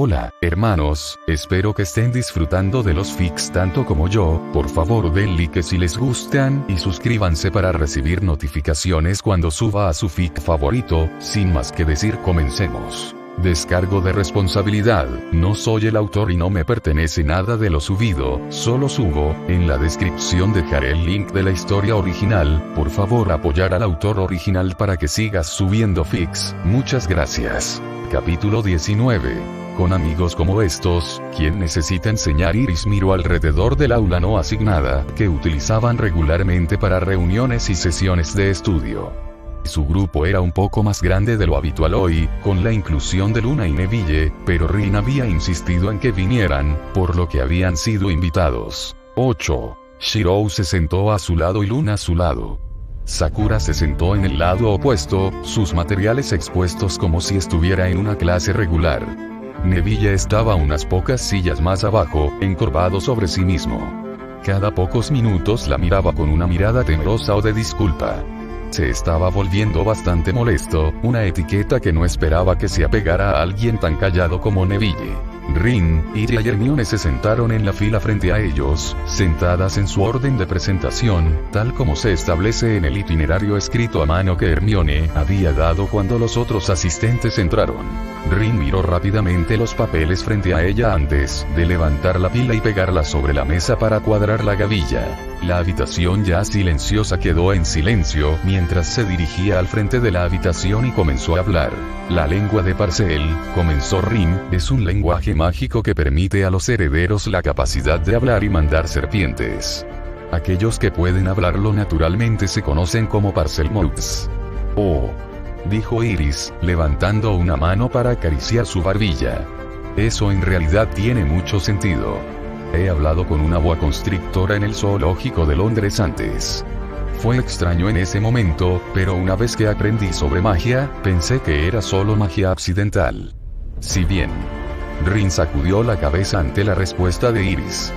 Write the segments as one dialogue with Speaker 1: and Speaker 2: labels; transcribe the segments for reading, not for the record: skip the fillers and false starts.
Speaker 1: Hola, hermanos, espero que estén disfrutando de los fics tanto como yo. Por favor den like si les gustan y suscríbanse para recibir notificaciones cuando suba a su fic favorito. Sin más que decir, comencemos. Descargo de responsabilidad, no soy el autor y no me pertenece nada de lo subido, solo subo. En la descripción dejaré el link de la historia original. Por favor apoyar al autor original para que sigas subiendo fics, muchas gracias. Capítulo 19. Con amigos como estos, ¿quién necesita enseñar? Iris miró alrededor del aula no asignada, que utilizaban regularmente para reuniones y sesiones de estudio. Su grupo era un poco más grande de lo habitual hoy, con la inclusión de Luna y Neville, pero Rin había insistido en que vinieran, por lo que habían sido invitados. 8. Shirou se sentó a su lado y Luna a su lado. Sakura se sentó en el lado opuesto, sus materiales expuestos como si estuviera en una clase regular. Neville estaba unas pocas sillas más abajo, encorvado sobre sí mismo. Cada pocos minutos la miraba con una mirada temerosa o de disculpa. Se estaba volviendo bastante molesto, una etiqueta que no esperaba que se apegara a alguien tan callado como Neville. Rin, Iria y Hermione se sentaron en la fila frente a ellos, sentadas en su orden de presentación, tal como se establece en el itinerario escrito a mano que Hermione había dado cuando los otros asistentes entraron. Rin miró rápidamente los papeles frente a ella antes de levantar la pila y pegarla sobre la mesa para cuadrar la gavilla. La habitación ya silenciosa quedó en silencio mientras se dirigía al frente de la habitación y comenzó a hablar. La lengua de Parcel, comenzó Rin, es un lenguaje mágico que permite a los herederos la capacidad de hablar y mandar serpientes. Aquellos que pueden hablarlo naturalmente se conocen como Parselmouths. Oh, dijo Iris, levantando una mano para acariciar su barbilla. Eso en realidad tiene mucho sentido. He hablado con una boa constrictora en el zoológico de Londres antes. Fue extraño en ese momento, pero una vez que aprendí sobre magia, pensé que era solo magia accidental. Si bien, Rin sacudió la cabeza ante la respuesta de Iris.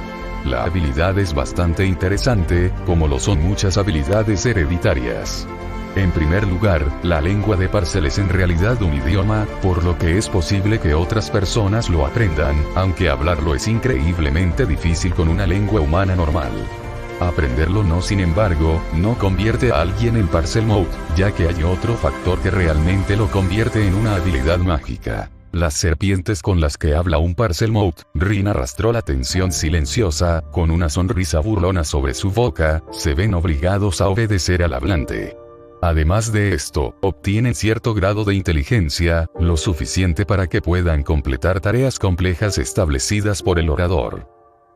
Speaker 1: La habilidad es bastante interesante, como lo son muchas habilidades hereditarias. En primer lugar, la lengua de Parcel es en realidad un idioma, por lo que es posible que otras personas lo aprendan, aunque hablarlo es increíblemente difícil con una lengua humana normal. Aprenderlo no, sin embargo, no convierte a alguien en Parselmouth, ya que hay otro factor que realmente lo convierte en una habilidad mágica. Las serpientes con las que habla un Parselmouth. Rin arrastró la tensión silenciosa, con una sonrisa burlona sobre su boca, se ven obligados a obedecer al hablante. Además de esto, obtienen cierto grado de inteligencia, lo suficiente para que puedan completar tareas complejas establecidas por el orador.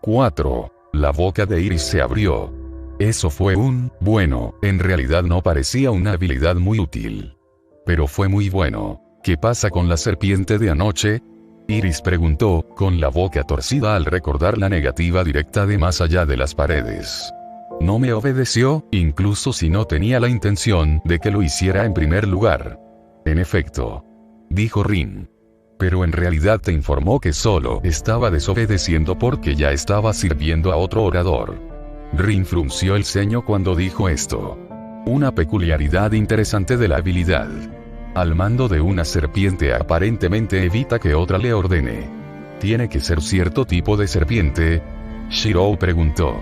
Speaker 1: 4. La boca de Iris se abrió. Eso fue bueno, en realidad no parecía una habilidad muy útil. Pero fue muy bueno. ¿Qué pasa con la serpiente de anoche? Iris preguntó, con la boca torcida al recordar la negativa directa de más allá de las paredes. No me obedeció, incluso si no tenía la intención de que lo hiciera en primer lugar. En efecto, dijo Rin. Pero en realidad te informó que solo estaba desobedeciendo porque ya estaba sirviendo a otro orador. Rin frunció el ceño cuando dijo esto. Una peculiaridad interesante de la habilidad. Al mando de una serpiente aparentemente evita que otra le ordene. ¿Tiene que ser cierto tipo de serpiente? Shirou preguntó.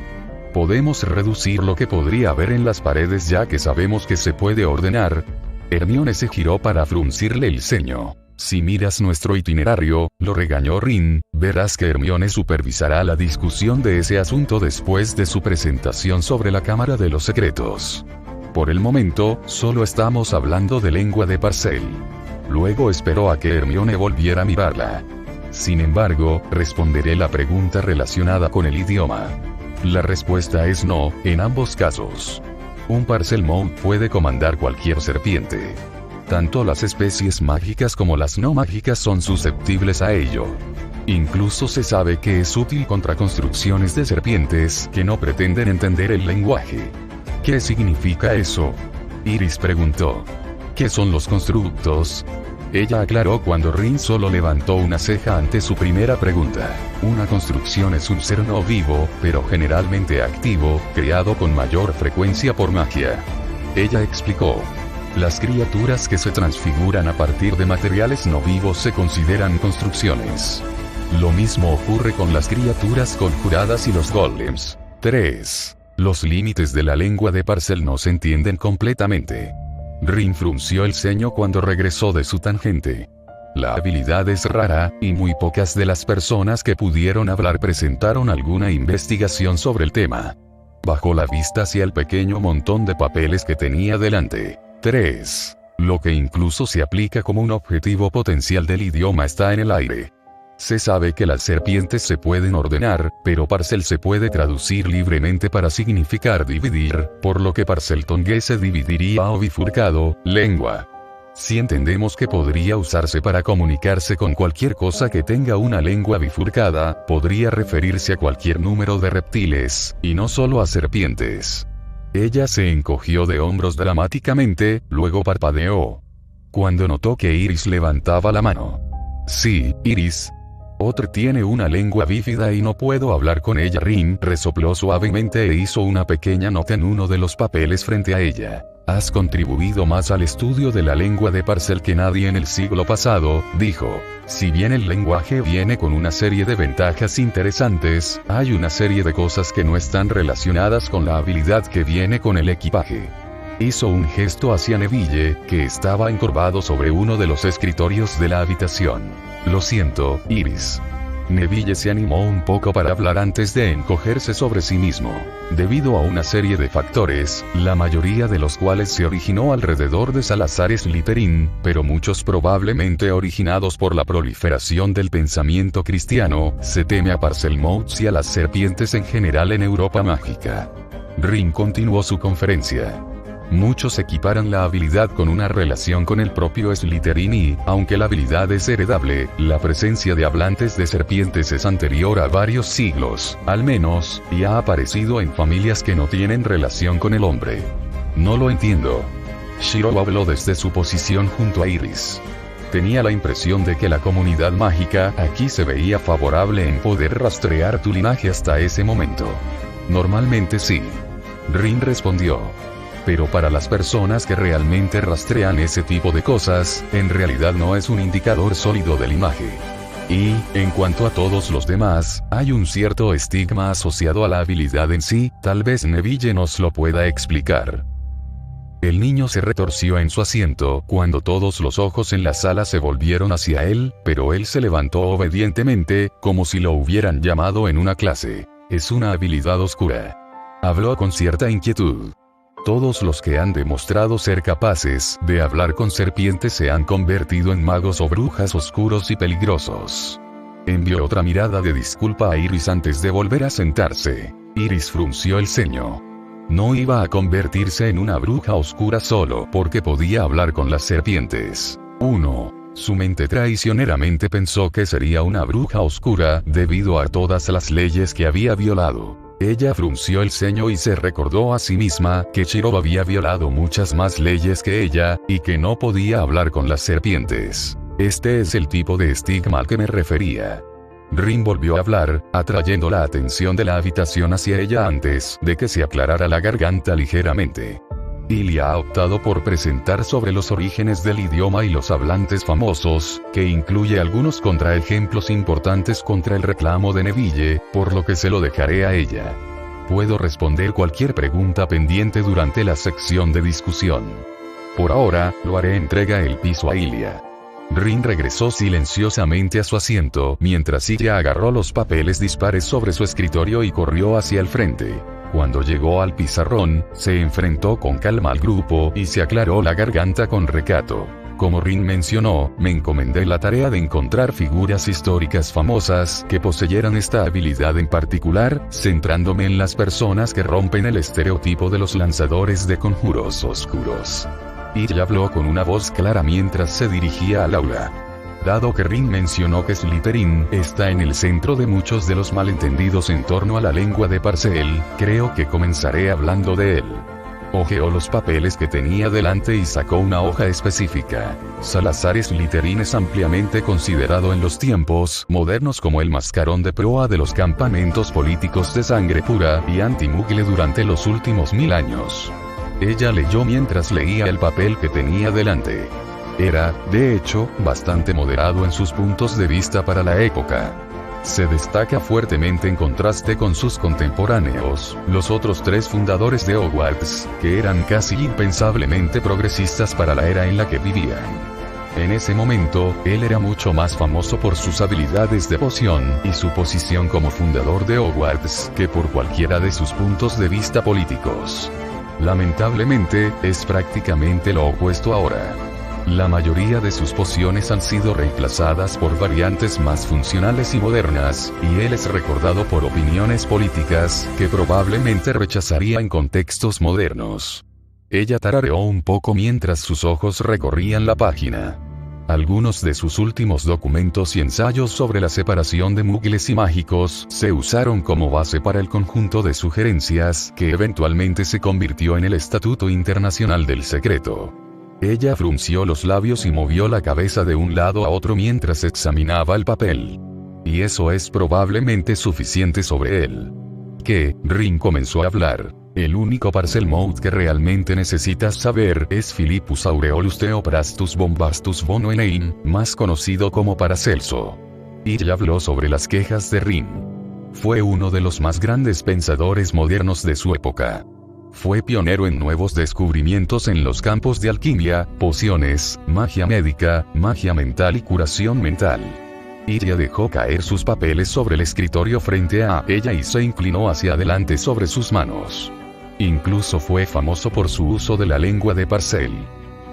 Speaker 1: ¿Podemos reducir lo que podría haber en las paredes ya que sabemos que se puede ordenar? Hermione se giró para fruncirle el ceño. Si miras nuestro itinerario, lo regañó Rin, verás que Hermione supervisará la discusión de ese asunto después de su presentación sobre la Cámara de los Secretos. Por el momento, solo estamos hablando de lengua de Parcel. Luego esperó a que Hermione volviera a mirarla. Sin embargo, responderé la pregunta relacionada con el idioma. La respuesta es no, en ambos casos. Un Parselmouth puede comandar cualquier serpiente. Tanto las especies mágicas como las no mágicas son susceptibles a ello. Incluso se sabe que es útil contra construcciones de serpientes que no pretenden entender el lenguaje. ¿Qué significa eso? Iris preguntó. ¿Qué son los constructos? Ella aclaró cuando Rin solo levantó una ceja ante su primera pregunta. Una construcción es un ser no vivo, pero generalmente activo, creado con mayor frecuencia por magia. Ella explicó. Las criaturas que se transfiguran a partir de materiales no vivos se consideran construcciones. Lo mismo ocurre con las criaturas conjuradas y los golems. 3. Los límites de la lengua de Parcel no se entienden completamente. Rin frunció el ceño cuando regresó de su tangente. La habilidad es rara, y muy pocas de las personas que pudieron hablar presentaron alguna investigación sobre el tema. Bajó la vista hacia el pequeño montón de papeles que tenía delante. 3. Lo que incluso se aplica como un objetivo potencial del idioma está en el aire. Se sabe que las serpientes se pueden ordenar, pero Parcel se puede traducir libremente para significar dividir, por lo que Parseltongue se dividiría o bifurcado, lengua. Si entendemos que podría usarse para comunicarse con cualquier cosa que tenga una lengua bifurcada, podría referirse a cualquier número de reptiles, y no solo a serpientes. Ella se encogió de hombros dramáticamente, luego parpadeó. Cuando notó que Iris levantaba la mano. Sí, Iris. Otra tiene una lengua bífida y no puedo hablar con ella. Rin resopló suavemente e hizo una pequeña nota en uno de los papeles frente a ella. Has contribuido más al estudio de la lengua de Parcel que nadie en el siglo pasado, dijo. Si bien el lenguaje viene con una serie de ventajas interesantes, hay una serie de cosas que no están relacionadas con la habilidad que viene con el equipaje. Hizo un gesto hacia Neville, que estaba encorvado sobre uno de los escritorios de la habitación. Lo siento, Iris. Neville se animó un poco para hablar antes de encogerse sobre sí mismo. Debido a una serie de factores, la mayoría de los cuales se originó alrededor de Salazar Slytherin, pero muchos probablemente originados por la proliferación del pensamiento cristiano, se teme a Parselmouth y a las serpientes en general en Europa mágica. Rin continuó su conferencia. Muchos equiparan la habilidad con una relación con el propio Slytherin y, aunque la habilidad es heredable, la presencia de hablantes de serpientes es anterior a varios siglos, al menos, y ha aparecido en familias que no tienen relación con el hombre. No lo entiendo. Shiro habló desde su posición junto a Iris. Tenía la impresión de que la comunidad mágica aquí se veía favorable en poder rastrear tu linaje hasta ese momento. Normalmente sí. Rin respondió. Pero para las personas que realmente rastrean ese tipo de cosas, en realidad no es un indicador sólido del linaje. Y, en cuanto a todos los demás, hay un cierto estigma asociado a la habilidad en sí, tal vez Neville nos lo pueda explicar. El niño se retorció en su asiento cuando todos los ojos en la sala se volvieron hacia él, pero él se levantó obedientemente, como si lo hubieran llamado en una clase. Es una habilidad oscura. Habló con cierta inquietud. Todos los que han demostrado ser capaces de hablar con serpientes se han convertido en magos o brujas oscuros y peligrosos. Envió otra mirada de disculpa a Iris antes de volver a sentarse. Iris frunció el ceño. No iba a convertirse en una bruja oscura solo porque podía hablar con las serpientes. 1. Su mente traicioneramente pensó que sería una bruja oscura debido a todas las leyes que había violado. Ella frunció el ceño y se recordó a sí misma que Shiro había violado muchas más leyes que ella, y que no podía hablar con las serpientes. Este es el tipo de estigma al que me refería. Rin volvió a hablar, atrayendo la atención de la habitación hacia ella antes de que se aclarara la garganta ligeramente. Ilia ha optado por presentar sobre los orígenes del idioma y los hablantes famosos, que incluye algunos contraejemplos importantes contra el reclamo de Neville, por lo que se lo dejaré a ella. Puedo responder cualquier pregunta pendiente durante la sección de discusión. Por ahora, lo haré. Entrega el piso a Ilia. Rin regresó silenciosamente a su asiento mientras Ilia agarró los papeles dispares sobre su escritorio y corrió hacia el frente. Cuando llegó al pizarrón, se enfrentó con calma al grupo y se aclaró la garganta con recato. Como Rin mencionó, me encomendé la tarea de encontrar figuras históricas famosas que poseyeran esta habilidad en particular, centrándome en las personas que rompen el estereotipo de los lanzadores de conjuros oscuros. Ella habló con una voz clara mientras se dirigía al aula. Dado que Rin mencionó que Slytherin está en el centro de muchos de los malentendidos en torno a la lengua de Parcel, creo que comenzaré hablando de él. Hojeó los papeles que tenía delante y sacó una hoja específica. Salazar Slytherin es ampliamente considerado en los tiempos modernos como el mascarón de proa de los campamentos políticos de sangre pura y anti-mugle durante los últimos 1000 años. Ella leyó mientras leía el papel que tenía delante. Era, de hecho, bastante moderado en sus puntos de vista para la época. Se destaca fuertemente en contraste con sus contemporáneos, los otros 3 fundadores de Hogwarts, que eran casi impensablemente progresistas para la era en la que vivían. En ese momento, él era mucho más famoso por sus habilidades de poción y su posición como fundador de Hogwarts que por cualquiera de sus puntos de vista políticos. Lamentablemente, es prácticamente lo opuesto ahora. La mayoría de sus pociones han sido reemplazadas por variantes más funcionales y modernas, y él es recordado por opiniones políticas que probablemente rechazaría en contextos modernos. Ella tarareó un poco mientras sus ojos recorrían la página. Algunos de sus últimos documentos y ensayos sobre la separación de muggles y mágicos se usaron como base para el conjunto de sugerencias que eventualmente se convirtió en el Estatuto Internacional del Secreto. Ella frunció los labios y movió la cabeza de un lado a otro mientras examinaba el papel. Y eso es probablemente suficiente sobre él. Rin comenzó a hablar. El único Parselmouth que realmente necesitas saber es Philippus Aureolus Theophrastus Bombastus Bonoenein, más conocido como Paracelso. Ella habló sobre las quejas de Rin. Fue uno de los más grandes pensadores modernos de su época. Fue pionero en nuevos descubrimientos en los campos de alquimia, pociones, magia médica, magia mental y curación mental. Ella dejó caer sus papeles sobre el escritorio frente a ella y se inclinó hacia adelante sobre sus manos. Incluso fue famoso por su uso de la lengua de Parcel.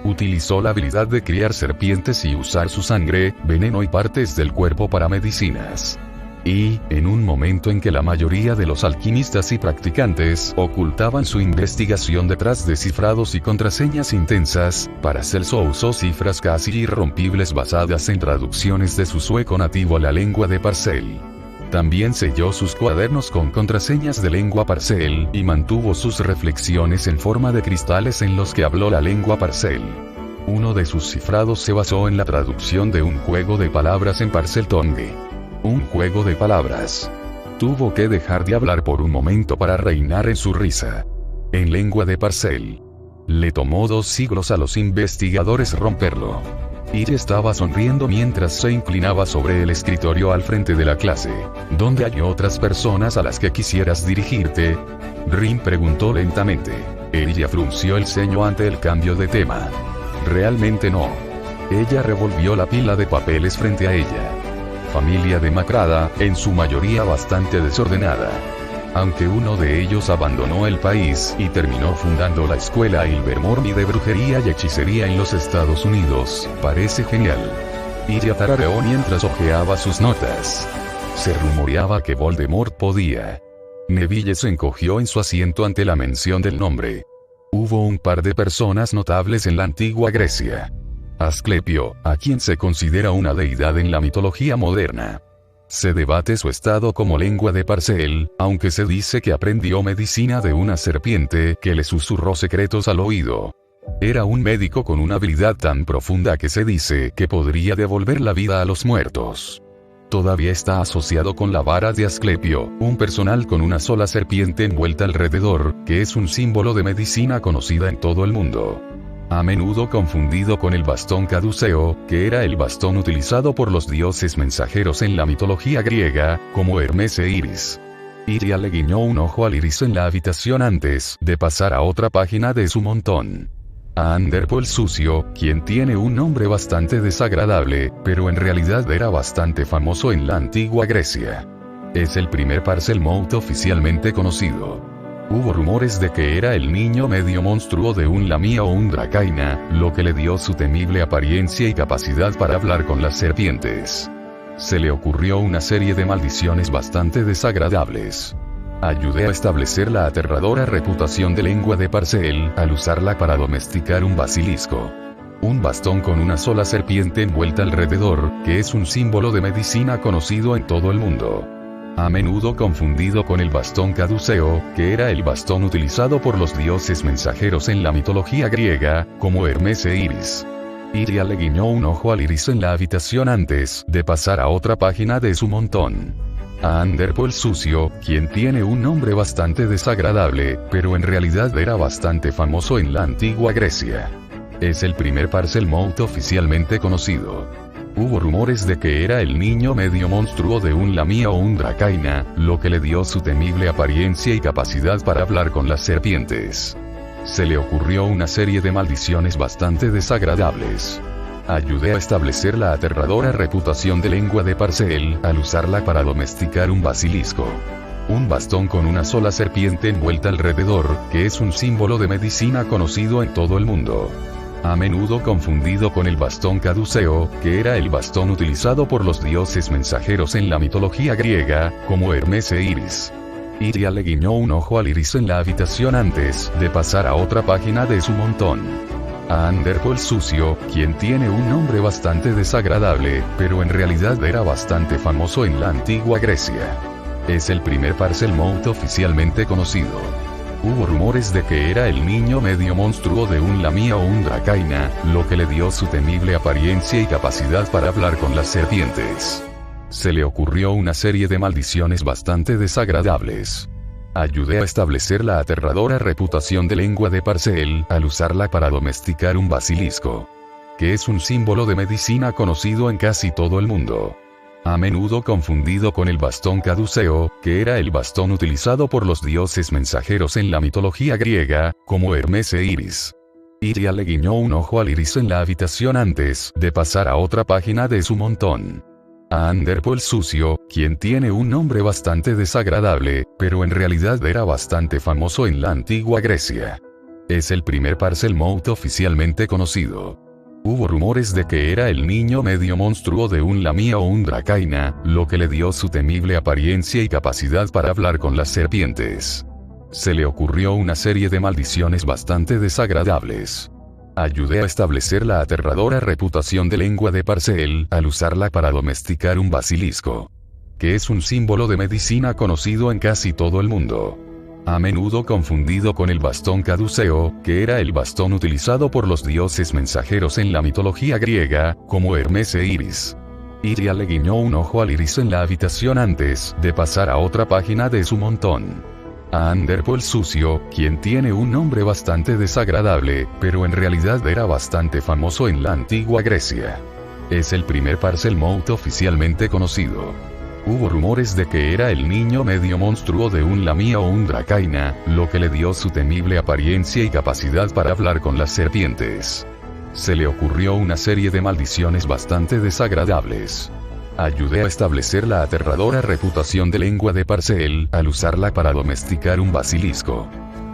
Speaker 1: Utilizó la habilidad de criar serpientes y usar su sangre, veneno y partes del cuerpo para medicinas. Y, en un momento en que la mayoría de los alquimistas y practicantes ocultaban su investigación detrás de cifrados y contraseñas intensas, Paracelso usó cifras casi irrompibles basadas en traducciones de su sueco nativo a la lengua de Parcel. También selló sus cuadernos con contraseñas de lengua Parcel y mantuvo sus reflexiones en forma de cristales en los que habló la lengua Parcel. Uno de sus cifrados se basó en la traducción de un juego de palabras en Parseltongue. Un juego de palabras. Tuvo que dejar de hablar por un momento para reinar en su risa. En lengua de Parcel. Le tomó 2 siglos a los investigadores romperlo. Ella estaba sonriendo mientras se inclinaba sobre el escritorio al frente de la clase. ¿Dónde hay otras personas a las que quisieras dirigirte? Rin preguntó lentamente. Ella frunció el ceño ante el cambio de tema. Realmente no. Ella revolvió la pila de papeles frente a ella. Familia demacrada, en su mayoría bastante desordenada. Aunque uno de ellos abandonó el país y terminó fundando la escuela Ilvermorny de brujería y hechicería en los Estados Unidos, parece genial. Ella tarareó mientras hojeaba sus notas. Se rumoreaba que Voldemort podía. Neville se encogió en su asiento ante la mención del nombre. Hubo un par de personas notables en la antigua Grecia. Asclepio, a quien se considera una deidad en la mitología moderna. Se debate su estado como lengua de Parcel, aunque se dice que aprendió medicina de una serpiente que le susurró secretos al oído. Era un médico con una habilidad tan profunda que se dice que podría devolver la vida a los muertos. Todavía está asociado con la vara de Asclepio, un personal con una sola serpiente envuelta alrededor, que es un símbolo de medicina conocida en todo el mundo. A menudo confundido con el bastón caduceo, que era el bastón utilizado por los dioses mensajeros en la mitología griega, como Hermes e Iris. Iria le guiñó un ojo al Iris en la habitación antes de pasar a otra página de su montón. A Anderpo el Sucio, quien tiene un nombre bastante desagradable, pero en realidad era bastante famoso en la antigua Grecia. Es el primer Parselmouth oficialmente conocido. Hubo rumores de que era el niño medio monstruo de un Lamia o un Dracaina, lo que le dio su temible apariencia y capacidad para hablar con las serpientes. Se le ocurrió una serie de maldiciones bastante desagradables. Ayudé a establecer la aterradora reputación de lengua de Parcel al usarla para domesticar un basilisco. Un bastón con una sola serpiente envuelta alrededor, que es un símbolo de medicina conocido en todo el mundo. A menudo confundido con el bastón caduceo, que era el bastón utilizado por los dioses mensajeros en la mitología griega, como Hermes e Iris. Iria le guiñó un ojo al Iris en la habitación antes de pasar a otra página de su montón. A Anderpo el Sucio, quien tiene un nombre bastante desagradable, pero en realidad era bastante famoso en la antigua Grecia. Es el primer Parselmouth oficialmente conocido. Hubo rumores de que era el niño medio monstruo de un lamia o un dracaina, lo que le dio su temible apariencia y capacidad para hablar con las serpientes. Se le ocurrió una serie de maldiciones bastante desagradables. Ayudé a establecer la aterradora reputación de lengua de Parcel al usarla para domesticar un basilisco. Un bastón con una sola serpiente envuelta alrededor, que es un símbolo de medicina conocido en todo el mundo. A menudo confundido con el bastón caduceo, que era el bastón utilizado por los dioses mensajeros en la mitología griega, como Hermes e Iris. Iria le guiñó un ojo al Iris en la habitación antes de pasar a otra página de su montón. A Anderpo el Sucio, quien tiene un nombre bastante desagradable, pero en realidad era bastante famoso en la antigua Grecia. Es el primer Parselmouth oficialmente conocido. Hubo rumores de que era el niño medio monstruo de un lamia o un dracaina, lo que le dio su temible apariencia y capacidad para hablar con las serpientes. Se le ocurrió una serie de maldiciones bastante desagradables. Ayudé a establecer la aterradora reputación de lengua de Parcel al usarla para domesticar un basilisco, que es un símbolo de medicina conocido en casi todo el mundo. A menudo confundido con el bastón caduceo, que era el bastón utilizado por los dioses mensajeros en la mitología griega, como Hermes e Iris. Iria le guiñó un ojo al Iris en la habitación antes de pasar a otra página de su montón. A Anderpo el Sucio, quien tiene un nombre bastante desagradable, pero en realidad era bastante famoso en la antigua Grecia. Es el primer Parselmouth oficialmente conocido. Hubo rumores de que era el niño medio monstruo de un lamia o un dracaina, lo que le dio su temible apariencia y capacidad para hablar con las serpientes. Se le ocurrió una serie de maldiciones bastante desagradables. Ayudé a establecer la aterradora reputación de lengua de Parcel al usarla para domesticar un basilisco, que es un símbolo de medicina conocido en casi todo el mundo. A menudo confundido con el bastón caduceo, que era el bastón utilizado por los dioses mensajeros en la mitología griega, como Hermes e Iris. Iria le guiñó un ojo al Iris en la habitación antes de pasar a otra página de su montón. A Anderpo el Sucio, quien tiene un nombre bastante desagradable, pero en realidad era bastante famoso en la antigua Grecia. Es el primer Parselmouth oficialmente conocido. Hubo rumores de que era el niño medio monstruo de un lamia o un dracaina, lo que le dio su temible apariencia y capacidad para hablar con las serpientes. Se le ocurrió una serie de maldiciones bastante desagradables. Ayudé a establecer la aterradora reputación de lengua de Parcel al usarla para domesticar un basilisco,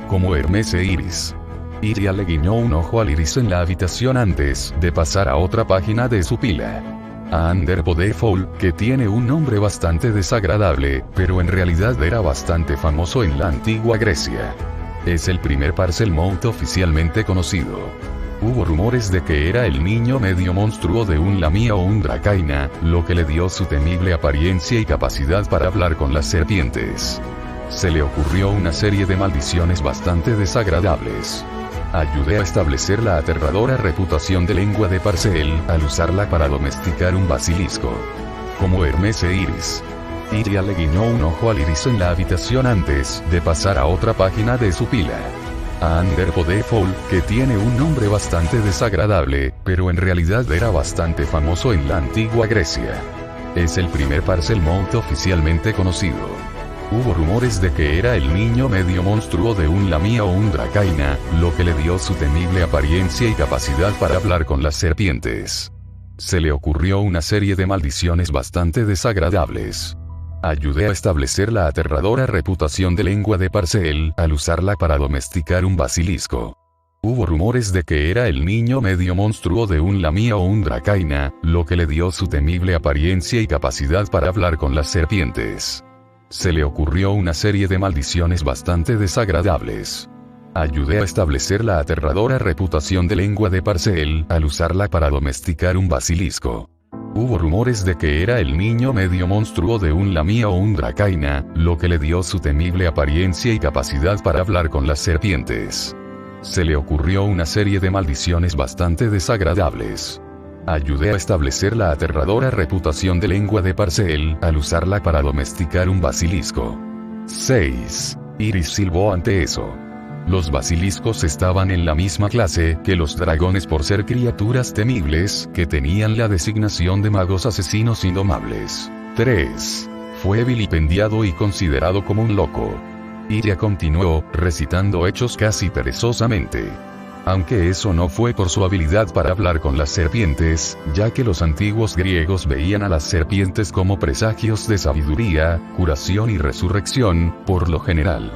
Speaker 1: como Hermes e Iris. Iria le guiñó un ojo al Iris en la habitación antes de pasar a otra página de su pila. A Anderpo the Fool, que tiene un nombre bastante desagradable, pero en realidad era bastante famoso en la antigua Grecia. Es el primer Parselmouth oficialmente conocido. Hubo rumores de que era el niño medio monstruo de un lamia o un dracaina, lo que le dio su temible apariencia y capacidad para hablar con las serpientes. Se le ocurrió una serie de maldiciones bastante desagradables. Ayudé a establecer la aterradora reputación de lengua de Parcel al usarla para domesticar un basilisco, como Hermes e Iris. Iria le guiñó un ojo al Iris en la habitación antes de pasar a otra página de su pila. A Anderpo the Fool, que tiene un nombre bastante desagradable, pero en realidad era bastante famoso en la antigua Grecia. Es el primer Parselmouth oficialmente conocido. Hubo rumores de que era el niño medio monstruo de un lamia o un dracaina, lo que le dio su temible apariencia y capacidad para hablar con las serpientes. Se le ocurrió una serie de maldiciones bastante desagradables. Ayudé a establecer la aterradora reputación de lengua de Parcel al usarla para domesticar un basilisco. Hubo rumores de que era el niño medio monstruo de un lamia o un dracaina, lo que le dio su temible apariencia y capacidad para hablar con las serpientes. Se le ocurrió una serie de maldiciones bastante desagradables. Ayudé a establecer la aterradora reputación de lengua de Parcel al usarla para domesticar un basilisco. Hubo rumores de que era el niño medio monstruo de un lamia o un dracaina, lo que le dio su temible apariencia y capacidad para hablar con las serpientes. Se le ocurrió una serie de maldiciones bastante desagradables. Ayudé a establecer la aterradora reputación de lengua de Parcel al usarla para domesticar un basilisco. 6. Iris silbó ante eso. Los basiliscos estaban en la misma clase que los dragones por ser criaturas temibles que tenían la designación de magos asesinos indomables. 3. Fue vilipendiado y considerado como un loco. Iria continuó, recitando hechos casi perezosamente. Aunque eso no fue por su habilidad para hablar con las serpientes, ya que los antiguos griegos veían a las serpientes como presagios de sabiduría, curación y resurrección, por lo general.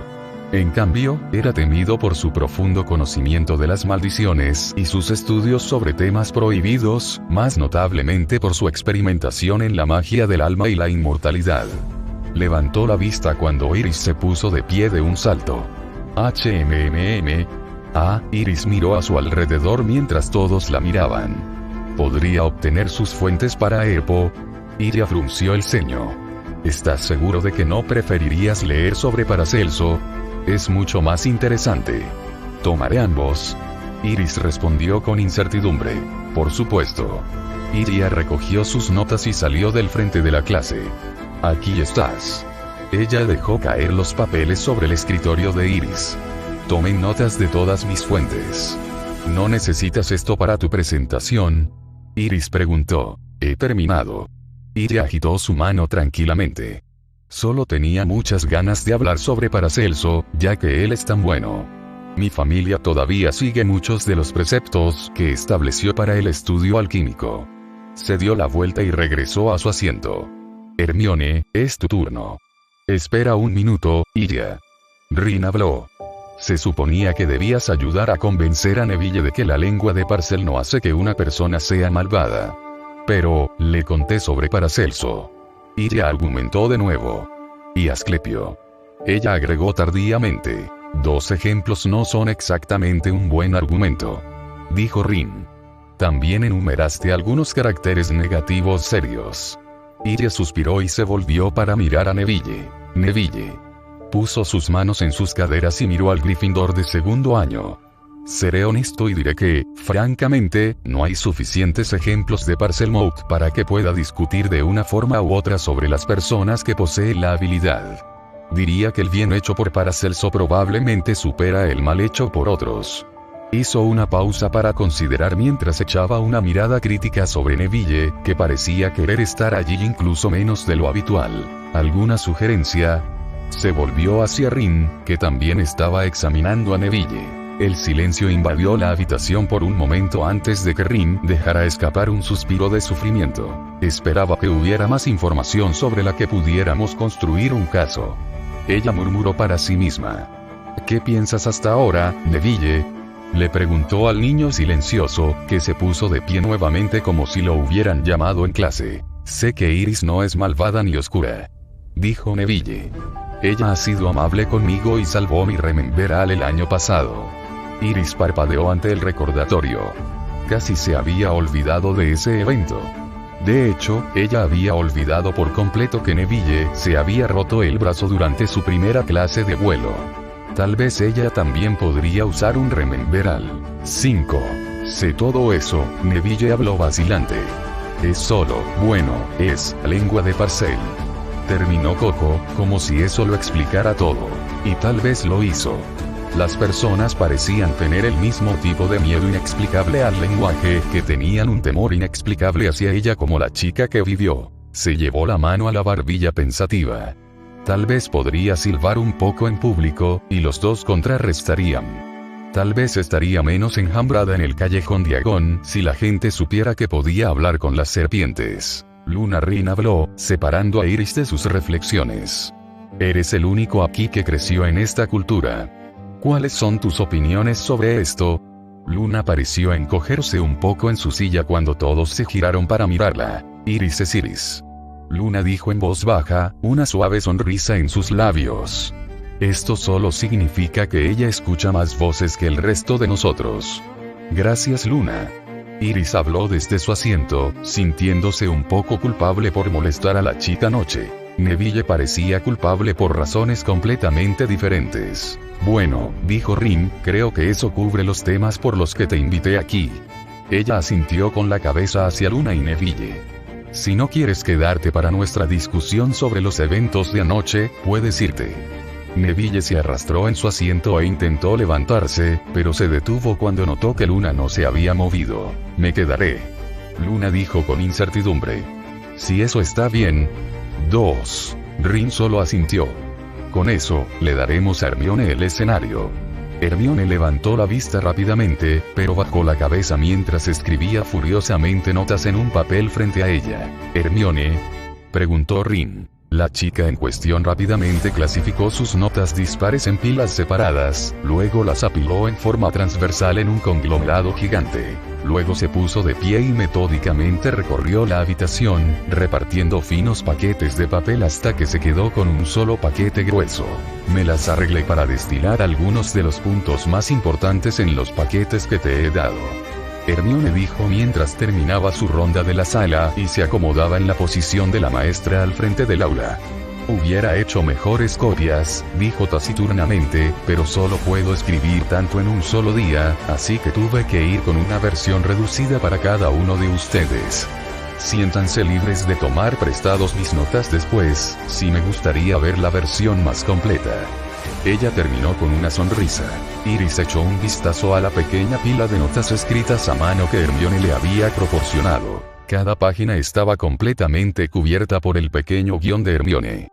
Speaker 1: En cambio, era temido por su profundo conocimiento de las maldiciones y sus estudios sobre temas prohibidos, más notablemente por su experimentación en la magia del alma y la inmortalidad. Levantó la vista cuando Iris se puso de pie de un salto. Iris miró a su alrededor mientras todos la miraban. ¿Podría obtener sus fuentes para Herpo? Iria frunció el ceño. ¿Estás seguro de que no preferirías leer sobre Paracelso? Es mucho más interesante. Tomaré ambos. Iris respondió con incertidumbre. Por supuesto. Iria recogió sus notas y salió del frente de la clase. Aquí estás. Ella dejó caer los papeles sobre el escritorio de Iris. Tomé notas de todas mis fuentes. ¿No necesitas esto para tu presentación? Iris preguntó. He terminado. Iria agitó su mano tranquilamente. Solo tenía muchas ganas de hablar sobre Paracelso, ya que él es tan bueno. Mi familia todavía sigue muchos de los preceptos que estableció para el estudio alquímico. Se dio la vuelta y regresó a su asiento. Hermione, es tu turno. Espera un minuto, Iria. Rin habló. Se suponía que debías ayudar a convencer a Neville de que la lengua de Parcel no hace que una persona sea malvada. Pero, le conté sobre Paracelso. Iria argumentó de nuevo. Y Asclepio. Ella agregó tardíamente. 2 ejemplos no son exactamente un buen argumento. Dijo Rin. También enumeraste algunos caracteres negativos serios. Iria suspiró y se volvió para mirar a Neville. Neville. Puso sus manos en sus caderas y miró al Gryffindor de segundo año. Seré honesto y diré que, francamente, no hay suficientes ejemplos de Parselmouth para que pueda discutir de una forma u otra sobre las personas que poseen la habilidad. Diría que el bien hecho por Paracelso probablemente supera el mal hecho por otros. Hizo una pausa para considerar mientras echaba una mirada crítica sobre Neville, que parecía querer estar allí incluso menos de lo habitual. ¿Alguna sugerencia? Se volvió hacia Rin, que también estaba examinando a Neville. El silencio invadió la habitación por un momento antes de que Rin dejara escapar un suspiro de sufrimiento. Esperaba que hubiera más información sobre la que pudiéramos construir un caso. Ella murmuró para sí misma. ¿Qué piensas hasta ahora, Neville? Le preguntó al niño silencioso, que se puso de pie nuevamente como si lo hubieran llamado en clase. Sé que Iris no es malvada ni oscura. Dijo Neville. Ella ha sido amable conmigo y salvó mi Rememberal el año pasado. Iris parpadeó ante el recordatorio. Casi se había olvidado de ese evento. De hecho, ella había olvidado por completo que Neville se había roto el brazo durante su primera clase de vuelo. Tal vez ella también podría usar un Rememberal. 5. Sé todo eso, Neville habló vacilante. Es solo, es lengua de Parcel. Terminó Coco, como si eso lo explicara todo. Y tal vez lo hizo. Las personas parecían tener el mismo tipo de miedo inexplicable al lenguaje, que tenían un temor inexplicable hacia ella como la chica que vivió. Se llevó la mano a la barbilla pensativa. Tal vez podría silbar un poco en público, y los dos contrarrestarían. Tal vez estaría menos enjambrada en el callejón Diagon si la gente supiera que podía hablar con las serpientes. Luna Rin habló, separando a Iris de sus reflexiones. Eres el único aquí que creció en esta cultura. ¿Cuáles son tus opiniones sobre esto? Luna pareció encogerse un poco en su silla cuando todos se giraron para mirarla. Iris es Iris. Luna dijo en voz baja, una suave sonrisa en sus labios. Esto solo significa que ella escucha más voces que el resto de nosotros. Gracias, Luna. Iris habló desde su asiento, sintiéndose un poco culpable por molestar a la chica anoche. Neville parecía culpable por razones completamente diferentes. Bueno, dijo Rin, creo que eso cubre los temas por los que te invité aquí. Ella asintió con la cabeza hacia Luna y Neville. Si no quieres quedarte para nuestra discusión sobre los eventos de anoche, puedes irte. Neville se arrastró en su asiento e intentó levantarse, pero se detuvo cuando notó que Luna no se había movido. Me quedaré. Luna dijo con incertidumbre. Si eso está bien. 2. Ron solo asintió. Con eso, le daremos a Hermione el escenario. Hermione levantó la vista rápidamente, pero bajó la cabeza mientras escribía furiosamente notas en un papel frente a ella. ¿Hermione?, preguntó Ron. La chica en cuestión rápidamente clasificó sus notas dispares en pilas separadas, luego las apiló en forma transversal en un conglomerado gigante. Luego se puso de pie y metódicamente recorrió la habitación, repartiendo finos paquetes de papel hasta que se quedó con un solo paquete grueso. Me las arreglé para destilar algunos de los puntos más importantes en los paquetes que te he dado. Hermione dijo mientras terminaba su ronda de la sala y se acomodaba en la posición de la maestra al frente del aula. Hubiera hecho mejores copias, dijo taciturnamente, pero solo puedo escribir tanto en un solo día, así que tuve que ir con una versión reducida para cada uno de ustedes. Siéntanse libres de tomar prestados mis notas después, si me gustaría ver la versión más completa. Ella terminó con una sonrisa. Iris echó un vistazo a la pequeña pila de notas escritas a mano que Hermione le había proporcionado. Cada página estaba completamente cubierta por el pequeño guión de Hermione.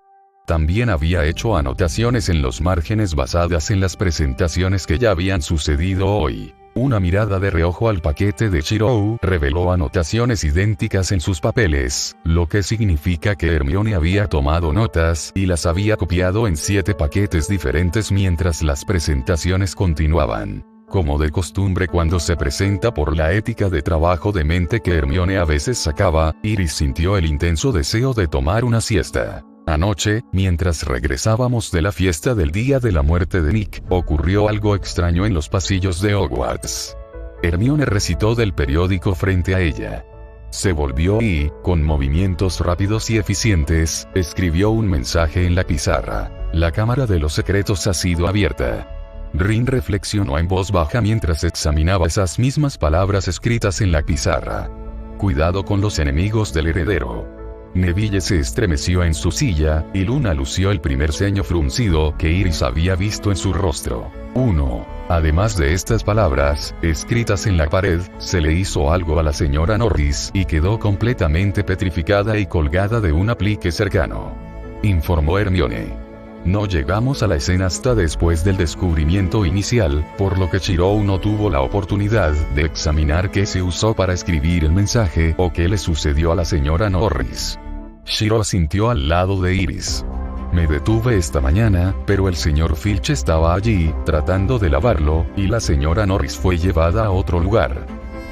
Speaker 1: También había hecho anotaciones en los márgenes basadas en las presentaciones que ya habían sucedido hoy. Una mirada de reojo al paquete de Chirou reveló anotaciones idénticas en sus papeles, lo que significa que Hermione había tomado notas y las había copiado en 7 paquetes diferentes mientras las presentaciones continuaban. Como de costumbre cuando se presenta por la ética de trabajo de mente que Hermione a veces sacaba, Iris sintió el intenso deseo de tomar una siesta. Anoche, mientras regresábamos de la fiesta del día de la muerte de Nick, ocurrió algo extraño en los pasillos de Hogwarts. Hermione recitó del periódico frente a ella. Se volvió y, con movimientos rápidos y eficientes, escribió un mensaje en la pizarra. La cámara de los secretos ha sido abierta. Ron reflexionó en voz baja mientras examinaba esas mismas palabras escritas en la pizarra. Cuidado con los enemigos del heredero. Neville se estremeció en su silla, y Luna lució el primer ceño fruncido que Iris había visto en su rostro. 1. Además de estas palabras, escritas en la pared, se le hizo algo a la señora Norris y quedó completamente petrificada y colgada de un aplique cercano. Informó Hermione. No llegamos a la escena hasta después del descubrimiento inicial, por lo que Chirou no tuvo la oportunidad de examinar qué se usó para escribir el mensaje o qué le sucedió a la señora Norris. Chirou asintió al lado de Iris. Me detuve esta mañana, pero el señor Filch estaba allí, tratando de lavarlo, y la señora Norris fue llevada a otro lugar.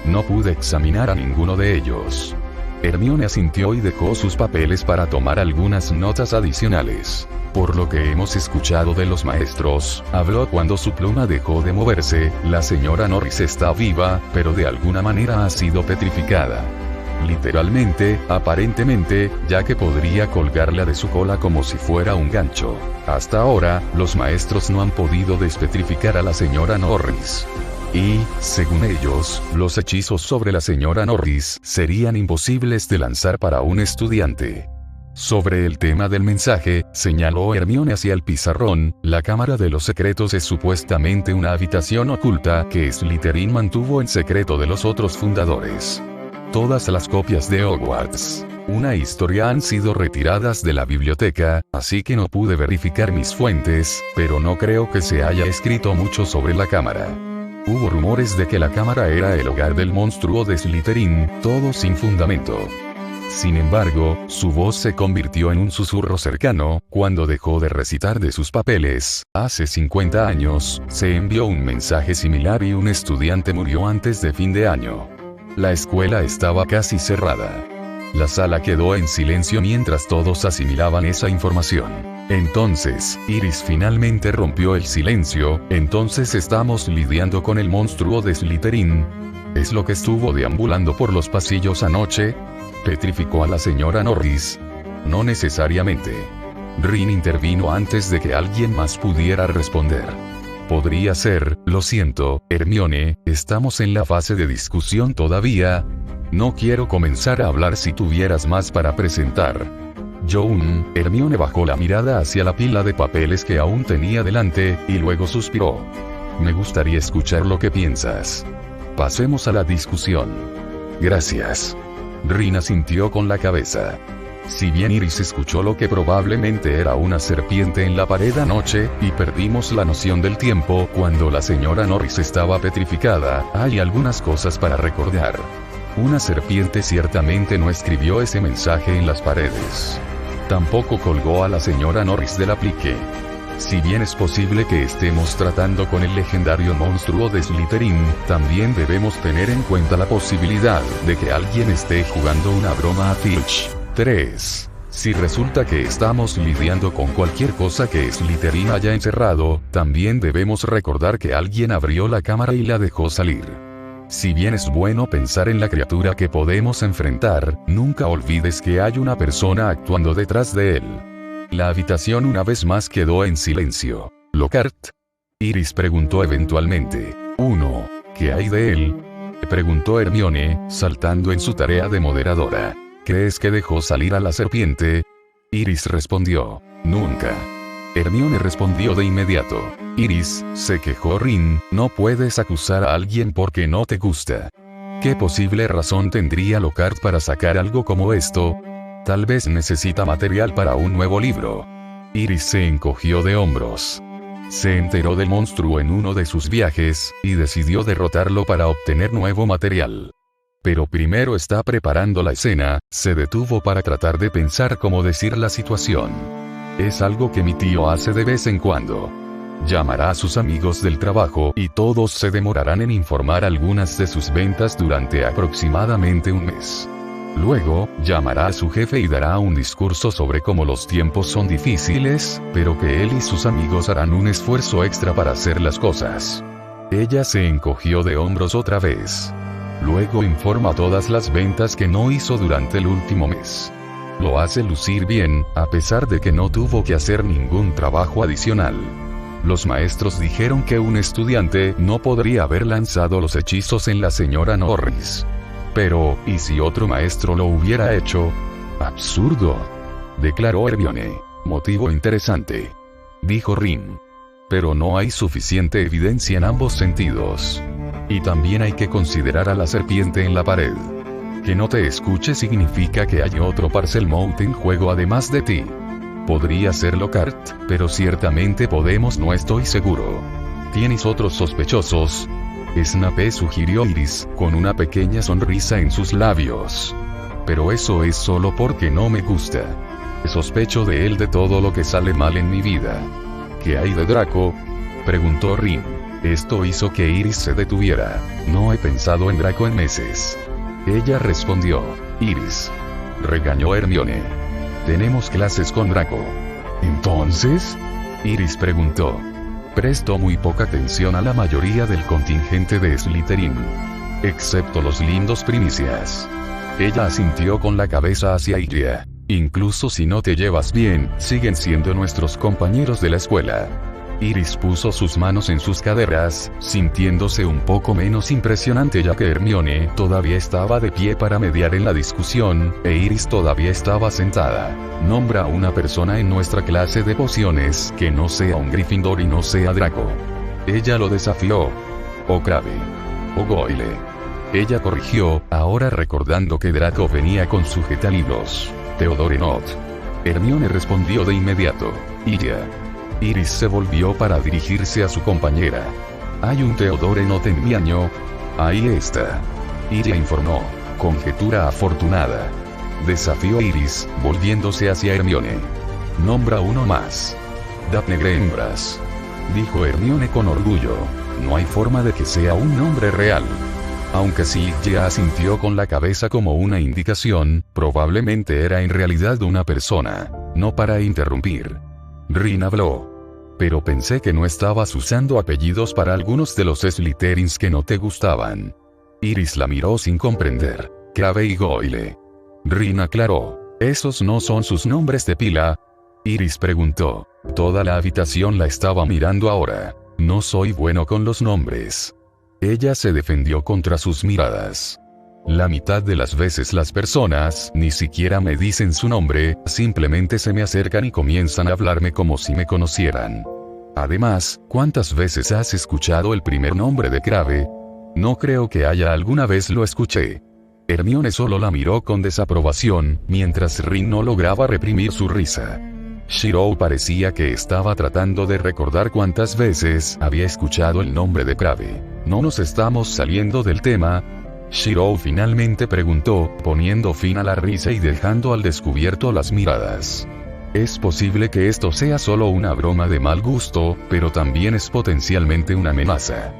Speaker 1: No pude examinar a ninguno de ellos. Hermione asintió y dejó sus papeles para tomar algunas notas adicionales. Por lo que hemos escuchado de los maestros, habló cuando su pluma dejó de moverse, la señora Norris está viva, pero de alguna manera ha sido petrificada. Literalmente, aparentemente, ya que podría colgarla de su cola como si fuera un gancho. Hasta ahora, los maestros no han podido despetrificar a la señora Norris. Y, según ellos, los hechizos sobre la señora Norris serían imposibles de lanzar para un estudiante. Sobre el tema del mensaje, señaló Hermione hacia el pizarrón, la Cámara de los Secretos es supuestamente una habitación oculta que Slytherin mantuvo en secreto de los otros fundadores. Todas las copias de Hogwarts, una historia han sido retiradas de la biblioteca, así que no pude verificar mis fuentes, pero no creo que se haya escrito mucho sobre la cámara. Hubo rumores de que la cámara era el hogar del monstruo de Slytherin, todo sin fundamento. Sin embargo, su voz se convirtió en un susurro cercano, cuando dejó de recitar de sus papeles. Hace 50 años, se envió un mensaje similar y un estudiante murió antes de fin de año. La escuela estaba casi cerrada. La sala quedó en silencio mientras todos asimilaban esa información. Entonces, Iris finalmente rompió el silencio. Entonces estamos lidiando con el monstruo de Slytherin. ¿Es lo que estuvo deambulando por los pasillos anoche? ¿Petrificó a la señora Norris? No necesariamente. Ron intervino antes de que alguien más pudiera responder. Podría ser, lo siento, Hermione, estamos en la fase de discusión todavía. No quiero comenzar a hablar si tuvieras más para presentar. Hermione bajó la mirada hacia la pila de papeles que aún tenía delante, y luego suspiró. Me gustaría escuchar lo que piensas. Pasemos a la discusión. Gracias. Rin asintió con la cabeza. Si bien Iris escuchó lo que probablemente era una serpiente en la pared anoche, y perdimos la noción del tiempo cuando la señora Norris estaba petrificada, hay algunas cosas para recordar. Una serpiente ciertamente no escribió ese mensaje en las paredes. Tampoco colgó a la señora Norris del aplique. Si bien es posible que estemos tratando con el legendario monstruo de Slytherin, también debemos tener en cuenta la posibilidad de que alguien esté jugando una broma a Filch. 3. Si resulta que estamos lidiando con cualquier cosa que Slytherin haya encerrado, también debemos recordar que alguien abrió la cámara y la dejó salir. Si bien es bueno pensar en la criatura que podemos enfrentar, nunca olvides que hay una persona actuando detrás de él. La habitación una vez más quedó en silencio. ¿Lockhart? Iris preguntó eventualmente. ¿Qué hay de él? Preguntó Hermione, saltando en su tarea de moderadora. ¿Crees que dejó salir a la serpiente? Iris respondió. Nunca. Hermione respondió de inmediato. Iris, se quejó Rin, no puedes acusar a alguien porque no te gusta. ¿Qué posible razón tendría Lockhart para sacar algo como esto? Tal vez necesita material para un nuevo libro. Iris se encogió de hombros. Se enteró del monstruo en uno de sus viajes, y decidió derrotarlo para obtener nuevo material. Pero primero está preparando la escena, se detuvo para tratar de pensar cómo decir la situación. Es algo que mi tío hace de vez en cuando. Llamará a sus amigos del trabajo y todos se demorarán en informar algunas de sus ventas durante aproximadamente un mes. Luego, llamará a su jefe y dará un discurso sobre cómo los tiempos son difíciles, pero que él y sus amigos harán un esfuerzo extra para hacer las cosas. Ella se encogió de hombros otra vez. Luego informa todas las ventas que no hizo durante el último mes. Lo hace lucir bien, a pesar de que no tuvo que hacer ningún trabajo adicional. Los maestros dijeron que un estudiante no podría haber lanzado los hechizos en la señora Norris. Pero, ¿y si otro maestro lo hubiera hecho? Absurdo. Declaró Hermione. Motivo interesante. Dijo Rin. Pero no hay suficiente evidencia en ambos sentidos. Y también hay que considerar a la serpiente en la pared. Que no te escuche significa que hay otro Parselmouth en juego además de ti. Podría ser Lockhart, pero ciertamente podemos, no estoy seguro. ¿Tienes otros sospechosos? Snape, sugirió Iris, con una pequeña sonrisa en sus labios. Pero eso es solo porque no me gusta. Sospecho de él de todo lo que sale mal en mi vida. ¿Qué hay de Draco? Preguntó Rin. Esto hizo que Iris se detuviera. No he pensado en Draco en meses. Ella respondió. Iris. Regañó Hermione. Tenemos clases con Draco. ¿Entonces? Iris preguntó. Prestó muy poca atención a la mayoría del contingente de Slytherin. Excepto los lindos primicias. Ella asintió con la cabeza hacia ella. Incluso si no te llevas bien, siguen siendo nuestros compañeros de la escuela. Iris puso sus manos en sus caderas, sintiéndose un poco menos impresionante ya que Hermione todavía estaba de pie para mediar en la discusión, e Iris todavía estaba sentada. Nombra a una persona en nuestra clase de pociones que no sea un Gryffindor y no sea Draco. Ella lo desafió. O Crabbe. O Goyle. Ella corrigió, ahora recordando que Draco venía con sujetalibros. Theodore Nott. Hermione respondió de inmediato. Ella. Iris se volvió para dirigirse a su compañera. Hay un Theodore Nott en mi año. Ahí está. Ella informó. Conjetura afortunada. Desafió Iris, volviéndose hacia Hermione. Nombra uno más. Daphne Greengrass. Dijo Hermione con orgullo. No hay forma de que sea un nombre real. Aunque sí, ya asintió con la cabeza como una indicación, probablemente era en realidad una persona. No para interrumpir. Rin habló. Pero pensé que no estabas usando apellidos para algunos de los Slytherins que no te gustaban. Iris la miró sin comprender. Crabbe y Goyle. Rin aclaró. ¿Esos no son sus nombres de pila? Iris preguntó. Toda la habitación la estaba mirando ahora. No soy bueno con los nombres. Ella se defendió contra sus miradas. La mitad de las veces las personas ni siquiera me dicen su nombre, simplemente se me acercan y comienzan a hablarme como si me conocieran. Además, ¿cuántas veces has escuchado el primer nombre de Crabbe? No creo que haya alguna vez lo escuché. Hermione solo la miró con desaprobación, mientras Ron no lograba reprimir su risa. Shiro parecía que estaba tratando de recordar cuántas veces había escuchado el nombre de Crabbe. ¿No nos estamos saliendo del tema? Shiro finalmente preguntó, poniendo fin a la risa y dejando al descubierto las miradas. Es posible que esto sea solo una broma de mal gusto, pero también es potencialmente una amenaza.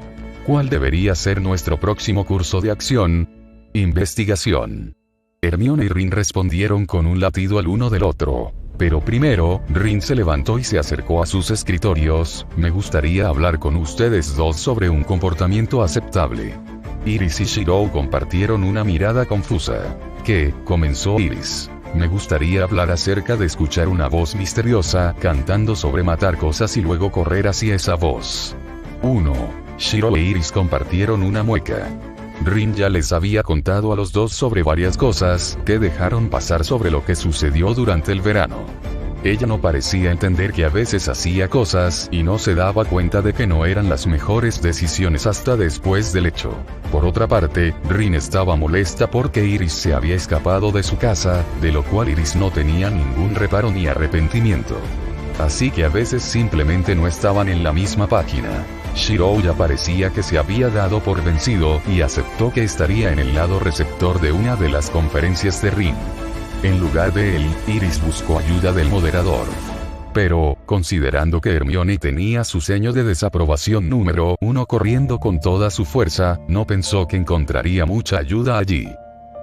Speaker 1: ¿Cuál debería ser nuestro próximo curso de acción? Investigación. Hermione y Ron respondieron con un latido al uno del otro. Pero primero, Ron se levantó y se acercó a sus escritorios. Me gustaría hablar con ustedes dos sobre un comportamiento aceptable. Iris y Shiro compartieron una mirada confusa. ¿Qué? Comenzó Iris. Me gustaría hablar acerca de escuchar una voz misteriosa cantando sobre matar cosas y luego correr hacia esa voz. 1. Shiro e Iris compartieron una mueca. Ron ya les había contado a los dos sobre varias cosas que dejaron pasar sobre lo que sucedió durante el verano. Ella no parecía entender que a veces hacía cosas y no se daba cuenta de que no eran las mejores decisiones hasta después del hecho. Por otra parte, Ron estaba molesta porque Iris se había escapado de su casa, de lo cual Iris no tenía ningún reparo ni arrepentimiento. Así que a veces simplemente no estaban en la misma página. Shiro ya parecía que se había dado por vencido y aceptó que estaría en el lado receptor de una de las conferencias de Ron. En lugar de él, Iris buscó ayuda del moderador. Pero, considerando que Hermione tenía su sello de desaprobación número 1 corriendo con toda su fuerza, no pensó que encontraría mucha ayuda allí.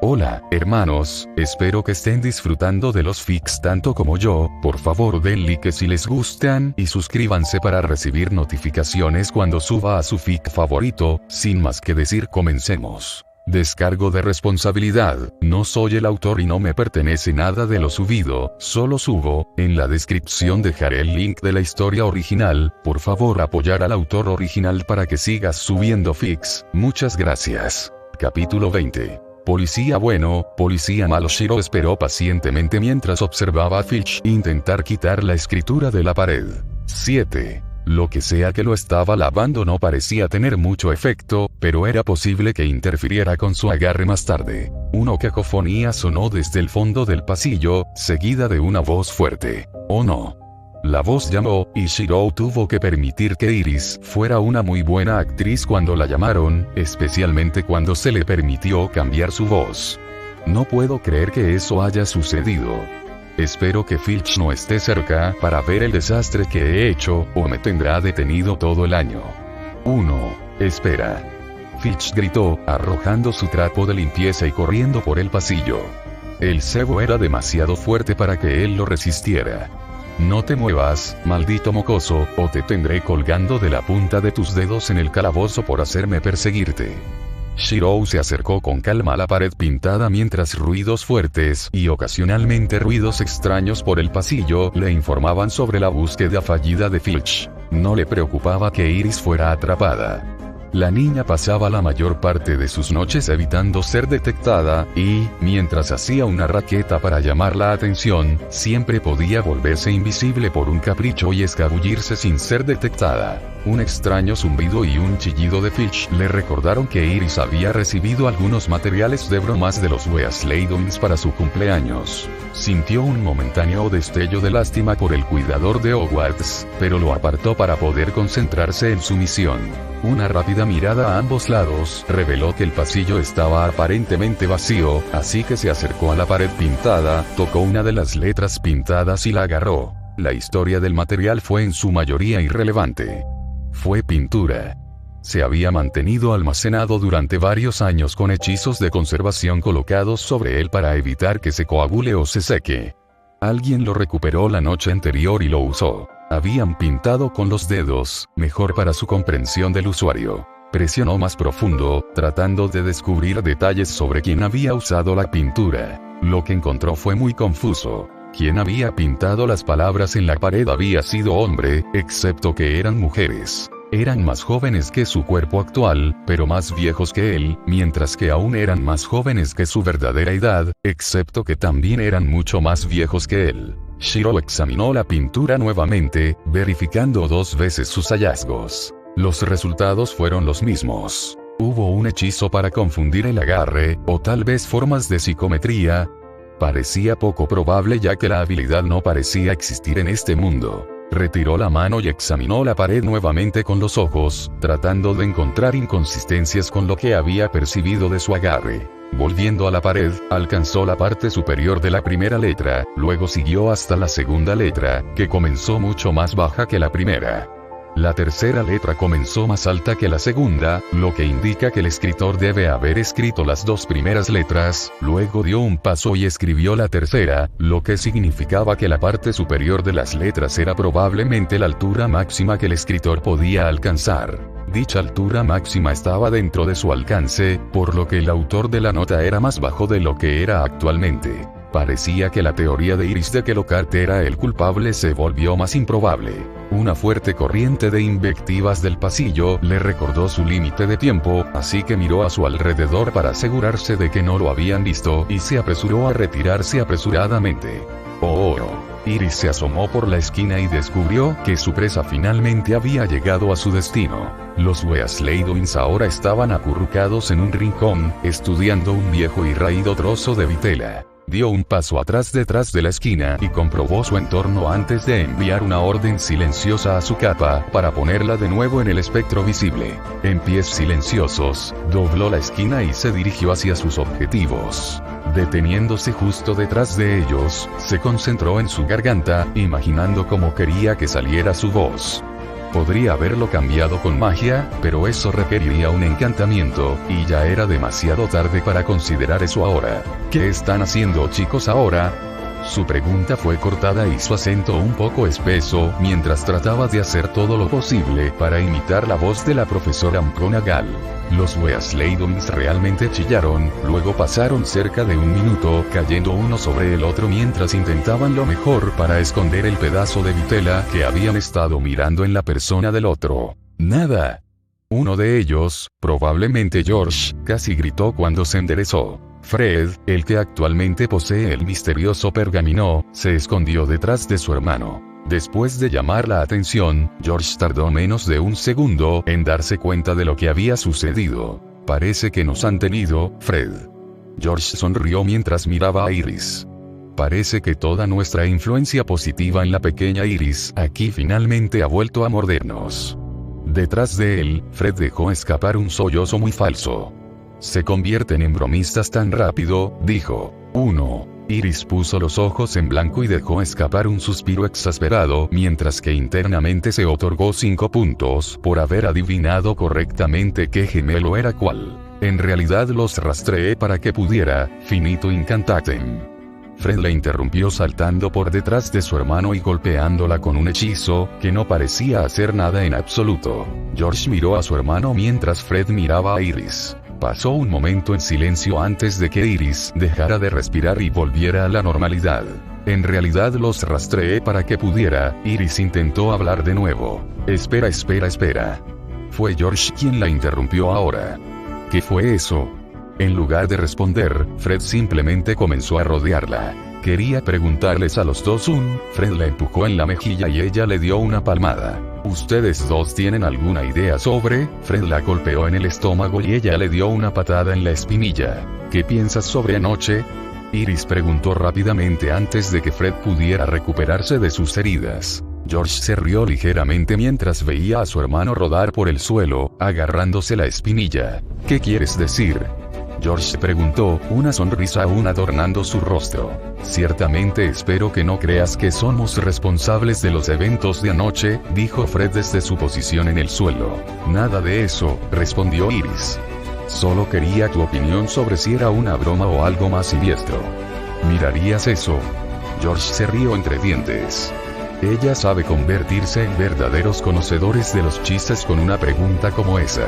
Speaker 1: Hola, hermanos, espero que estén disfrutando de los fics tanto como yo. Por favor den like si les gustan y suscríbanse para recibir notificaciones cuando suba a su fic favorito. Sin más que decir, comencemos. Descargo de responsabilidad, no soy el autor y no me pertenece nada de lo subido, solo subo. En la descripción dejaré el link de la historia original. Por favor apoyar al autor original para que sigas subiendo fics, muchas gracias. Capítulo 20. Policía bueno, policía malo. Shiro esperó pacientemente mientras observaba a Filch intentar quitar la escritura de la pared. 7. Lo que sea que lo estaba lavando no parecía tener mucho efecto, pero era posible que interfiriera con su agarre más tarde. Una cacofonía sonó desde el fondo del pasillo, seguida de una voz fuerte. ¡Oh no! La voz llamó, y Shiro tuvo que permitir que Iris fuera una muy buena actriz cuando la llamaron, especialmente cuando se le permitió cambiar su voz. No puedo creer que eso haya sucedido. Espero que Filch no esté cerca para ver el desastre que he hecho, o me tendrá detenido todo el año. 1. Espera. Filch gritó, arrojando su trapo de limpieza y corriendo por el pasillo. El cebo era demasiado fuerte para que él lo resistiera. No te muevas, maldito mocoso, o te tendré colgando de la punta de tus dedos en el calabozo por hacerme perseguirte. Shiro se acercó con calma a la pared pintada mientras ruidos fuertes y ocasionalmente ruidos extraños por el pasillo le informaban sobre la búsqueda fallida de Filch. No le preocupaba que Iris fuera atrapada. La niña pasaba la mayor parte de sus noches evitando ser detectada, y, mientras hacía una raqueta para llamar la atención, siempre podía volverse invisible por un capricho y escabullirse sin ser detectada. Un extraño zumbido y un chillido de Filch le recordaron que Iris había recibido algunos materiales de bromas de los Weasley Twins para su cumpleaños. Sintió un momentáneo destello de lástima por el cuidador de Hogwarts, pero lo apartó para poder concentrarse en su misión. Una rápida mirada a ambos lados reveló que el pasillo estaba aparentemente vacío, así que se acercó a la pared pintada, tocó una de las letras pintadas y la agarró. La historia del material fue en su mayoría irrelevante. Fue pintura. Se había mantenido almacenado durante varios años con hechizos de conservación colocados sobre él para evitar que se coagule o se seque. Alguien lo recuperó la noche anterior y lo usó. Habían pintado con los dedos, mejor para su comprensión del usuario. Presionó más profundo, tratando de descubrir detalles sobre quién había usado la pintura. Lo que encontró fue muy confuso. Quien había pintado las palabras en la pared había sido hombre, excepto que eran mujeres. Eran más jóvenes que su cuerpo actual, pero más viejos que él, mientras que aún eran más jóvenes que su verdadera edad, excepto que también eran mucho más viejos que él. Shiro examinó la pintura nuevamente, verificando 2 veces sus hallazgos. Los resultados fueron los mismos. Hubo un hechizo para confundir el agarre, o tal vez formas de psicometría. Parecía poco probable ya que la habilidad no parecía existir en este mundo. Retiró la mano y examinó la pared nuevamente con los ojos, tratando de encontrar inconsistencias con lo que había percibido de su agarre. Volviendo a la pared, alcanzó la parte superior de la primera letra, luego siguió hasta la segunda letra, que comenzó mucho más baja que la primera. La tercera letra comenzó más alta que la segunda, lo que indica que el escritor debe haber escrito las 2 primeras letras, luego dio un paso y escribió la tercera, lo que significaba que la parte superior de las letras era probablemente la altura máxima que el escritor podía alcanzar. Dicha altura máxima estaba dentro de su alcance, por lo que el autor de la nota era más bajo de lo que era actualmente. Parecía que la teoría de Iris de que Lockhart era el culpable se volvió más improbable. Una fuerte corriente de invectivas del pasillo le recordó su límite de tiempo, así que miró a su alrededor para asegurarse de que no lo habían visto y se apresuró a retirarse apresuradamente. ¡Oh! Iris se asomó por la esquina y descubrió que su presa finalmente había llegado a su destino. Los Weasley Twins ahora estaban acurrucados en un rincón, estudiando un viejo y raído trozo de vitela. Dio un paso atrás detrás de la esquina y comprobó su entorno antes de enviar una orden silenciosa a su capa, para ponerla de nuevo en el espectro visible. En pies silenciosos, dobló la esquina y se dirigió hacia sus objetivos. Deteniéndose justo detrás de ellos, se concentró en su garganta, imaginando cómo quería que saliera su voz. Podría haberlo cambiado con magia, pero eso requeriría un encantamiento, y ya era demasiado tarde para considerar eso ahora. ¿Qué están haciendo, chicos, ahora? Su pregunta fue cortada y su acento un poco espeso, mientras trataba de hacer todo lo posible para imitar la voz de la profesora McGonagall. Los Weasley Twins realmente chillaron, luego pasaron cerca de 1 minuto cayendo uno sobre el otro mientras intentaban lo mejor para esconder el pedazo de vitela que habían estado mirando en la persona del otro. ¡Nada! Uno de ellos, probablemente George, casi gritó cuando se enderezó. Fred, el que actualmente posee el misterioso pergamino, se escondió detrás de su hermano. Después de llamar la atención, George tardó menos de 1 segundo en darse cuenta de lo que había sucedido. Parece que nos han tenido, Fred. George sonrió mientras miraba a Iris. Parece que toda nuestra influencia positiva en la pequeña Iris aquí finalmente ha vuelto a mordernos. Detrás de él, Fred dejó escapar un sollozo muy falso. Se convierten en bromistas tan rápido, dijo. 1. Iris puso los ojos en blanco y dejó escapar un suspiro exasperado, mientras que internamente se otorgó 5 puntos por haber adivinado correctamente qué gemelo era cuál. En realidad los rastreé para que pudiera, finito incantatem. Fred la interrumpió saltando por detrás de su hermano y golpeándola con un hechizo, que no parecía hacer nada en absoluto. George miró a su hermano mientras Fred miraba a Iris. Pasó un momento en silencio antes de que Iris dejara de respirar y volviera a la normalidad. En realidad los rastreé para que pudiera. Iris intentó hablar de nuevo. Espera. Fue George quien la interrumpió ahora. ¿Qué fue eso? En lugar de responder, Fred simplemente comenzó a rodearla. Quería preguntarles a los dos Fred la empujó en la mejilla y ella le dio una palmada. ¿Ustedes dos tienen alguna idea sobre? Fred la golpeó en el estómago y ella le dio una patada en la espinilla. ¿Qué piensas sobre anoche? Iris preguntó rápidamente antes de que Fred pudiera recuperarse de sus heridas. George se rió ligeramente mientras veía a su hermano rodar por el suelo, agarrándose la espinilla. ¿Qué quieres decir? George preguntó, una sonrisa aún adornando su rostro. Ciertamente espero que no creas que somos responsables de los eventos de anoche, dijo Fred desde su posición en el suelo. Nada de eso, respondió Iris. Solo quería tu opinión sobre si era una broma o algo más siniestro. ¿Mirarías eso? George se rió entre dientes. Ella sabe convertirse en verdaderos conocedores de los chistes con una pregunta como esa.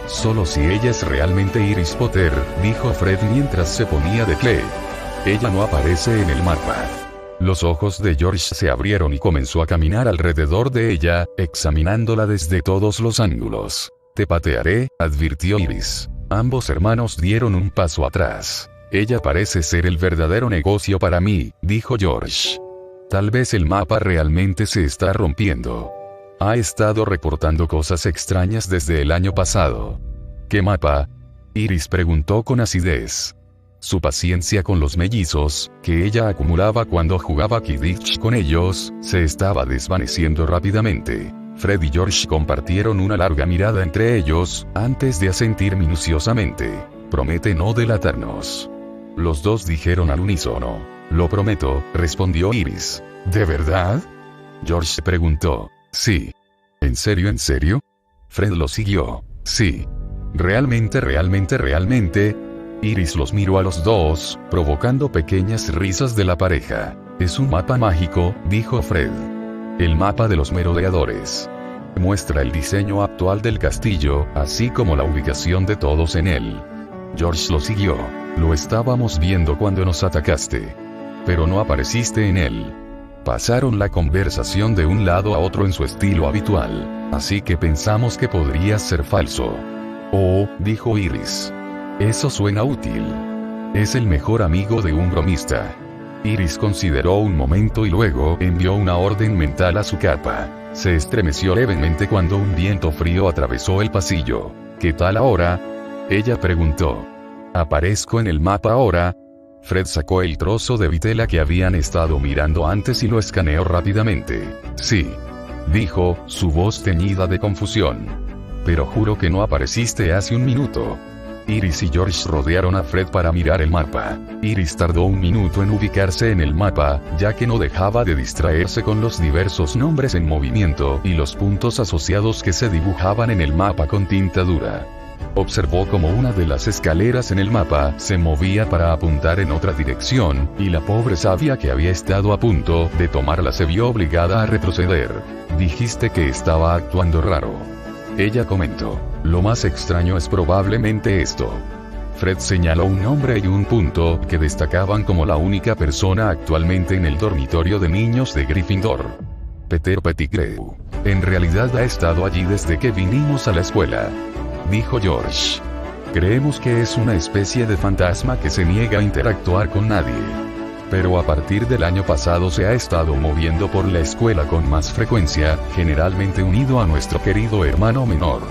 Speaker 1: Solo si ella es realmente Iris Potter, dijo Fred mientras se ponía de pie. Ella no aparece en el mapa. Los ojos de George se abrieron y comenzó a caminar alrededor de ella, examinándola desde todos los ángulos. Te patearé, advirtió Iris. Ambos hermanos dieron un paso atrás. Ella parece ser el verdadero negocio para mí, dijo George. Tal vez el mapa realmente se está rompiendo. Ha estado reportando cosas extrañas desde el año pasado. ¿Qué mapa? Iris preguntó con acidez. Su paciencia con los mellizos, que ella acumulaba cuando jugaba Quidditch con ellos, se estaba desvaneciendo rápidamente. Fred y George compartieron una larga mirada entre ellos, antes de asentir minuciosamente. Promete no delatarnos. Los dos dijeron al unísono. Lo prometo, respondió Iris. ¿De verdad? George preguntó. Sí. ¿En serio, en serio? Fred lo siguió. Sí. ¿Realmente, realmente, realmente? Iris los miró a los dos, provocando pequeñas risas de la pareja. Es un mapa mágico, dijo Fred. El mapa de los merodeadores. Muestra el diseño actual del castillo, así como la ubicación de todos en él. George lo siguió. Lo estábamos viendo cuando nos atacaste. Pero no apareciste en él. Pasaron la conversación de un lado a otro en su estilo habitual, así que pensamos que podría ser falso. Oh, dijo Iris. Eso suena útil. Es el mejor amigo de un bromista. Iris consideró un momento y luego envió una orden mental a su capa. Se estremeció levemente cuando un viento frío atravesó el pasillo. ¿Qué tal ahora? Ella preguntó. ¿Aparezco en el mapa ahora? Fred sacó el trozo de vitela que habían estado mirando antes y lo escaneó rápidamente. Sí. Dijo, su voz teñida de confusión. Pero juro que no apareciste hace un minuto. Iris y George rodearon a Fred para mirar el mapa. Iris tardó un minuto en ubicarse en el mapa, ya que no dejaba de distraerse con los diversos nombres en movimiento y los puntos asociados que se dibujaban en el mapa con tinta dura. Observó como una de las escaleras en el mapa se movía para apuntar en otra dirección, y la pobre sabia que había estado a punto de tomarla se vio obligada a retroceder. Dijiste que estaba actuando raro. Ella comentó. Lo más extraño es probablemente esto. Fred señaló un nombre y un punto que destacaban como la única persona actualmente en el dormitorio de niños de Gryffindor. Peter Pettigrew. En realidad ha estado allí desde que vinimos a la escuela. Dijo George. Creemos que es una especie de fantasma que se niega a interactuar con nadie. Pero a partir del año pasado se ha estado moviendo por la escuela con más frecuencia, generalmente unido a nuestro querido hermano menor.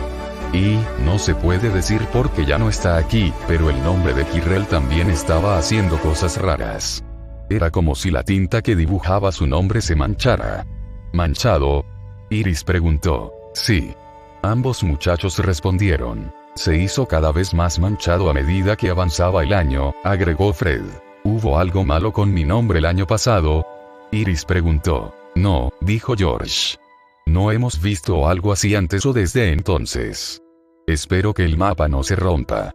Speaker 1: Y, no se puede decir porque ya no está aquí, pero el nombre de Quirrell también estaba haciendo cosas raras. Era como si la tinta que dibujaba su nombre se manchara. ¿Manchado? Iris preguntó. Sí. Ambos muchachos respondieron. Se hizo cada vez más manchado a medida que avanzaba el año, agregó Fred. ¿Hubo algo malo con mi nombre el año pasado? Iris preguntó. No, dijo George. No hemos visto algo así antes o desde entonces. Espero que el mapa no se rompa.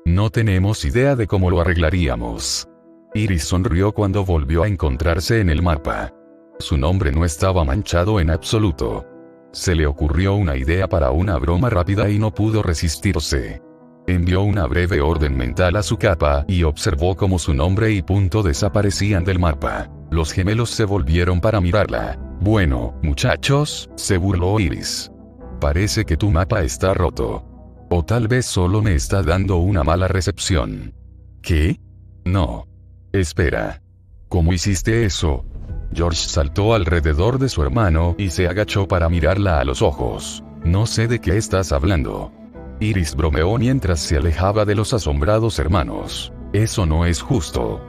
Speaker 1: No tenemos idea de cómo lo arreglaríamos. Iris sonrió cuando volvió a encontrarse en el mapa. Su nombre no estaba manchado en absoluto. Se le ocurrió una idea para una broma rápida y no pudo resistirse. Envió una breve orden mental a su capa y observó cómo su nombre y punto desaparecían del mapa. Los gemelos se volvieron para mirarla. Bueno, muchachos, se burló Iris. Parece que tu mapa está roto. O tal vez solo me está dando una mala recepción. ¿Qué? No. Espera. ¿Cómo hiciste eso? George saltó alrededor de su hermano y se agachó para mirarla a los ojos. No sé de qué estás hablando. Iris bromeó mientras se alejaba de los asombrados hermanos. Eso no es justo.